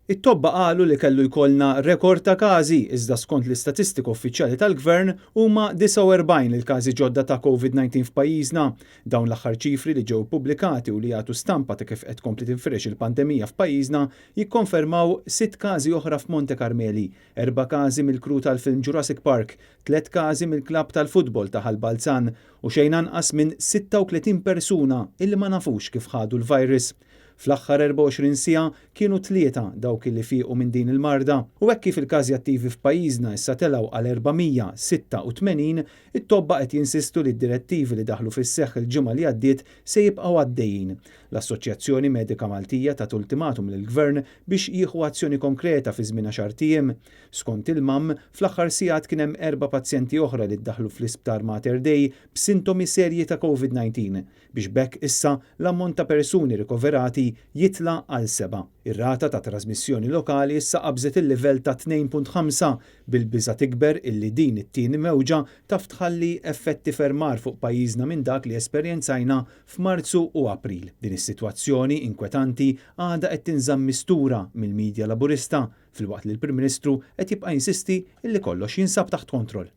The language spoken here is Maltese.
It-tobba qalu li kellu jkollna rekord ta' każi iżda skont l-istatistika uffiċjali tal-Gvern huma 49 il-każi ġodda ta' COVID-19 f'pajjiżna. Dawn l-aħħar ċifri li ġew ippubblikati u li jagħtu stampa ta' kif qed tkompli tinfirex il-pandemija f'pajjiżna jikkonfermaw 6 każi oħra f'Monte Carmeli, 4 każi mill-kru tal-film Jurassic Park, 3 każi mill-klabb tal-futbol ta' Ħalbalzan u xejn anqas minn 36 persuna illi ma nafux kif ħadu l-virus. Fl-aħħar 24 siegħa kienu 3 dawk li fiequ minn din il-marda u hekk kif il-każi attivi f'pajjiżna issa telgħu għal 486, it-tobba qed jinsistu li d-direttivi li daħlu fis-seħħ il-ġimgħa li għaddiet se jibqgħu għaddejjin. L-Assoċjazzjoni Medika Maltija tat ultimatum lill-Gvern biex jieħu azzjoni konkreta fi żmien 10 ijiem. Skont il-mam, fl-aħħar sigħat kien hemm 4 pazjenti oħra li ddaħlu fl-isptar Mater Dei b'sintomi serji ta' COVID-19 biex bekk issa l-ammont ta' persuni rikoverati jitla għal 7. Ir-rata ta' trasmissjoni lokali issa qabżet il-livell ta' 2.5 bil-biża' tikber illi din it-tieni mewġa taf tħalli effetti fermar fuq pajjiżna minn dak li esperjenzajna f'Marzu u April. Din is-sitwazzjoni inkwetanti għadha qed tinżamm mistura mill-midja laburista filwaqt li l-Prim Ministru qed jibqa' jinsisti illi kollox jinsab taħt kontroll.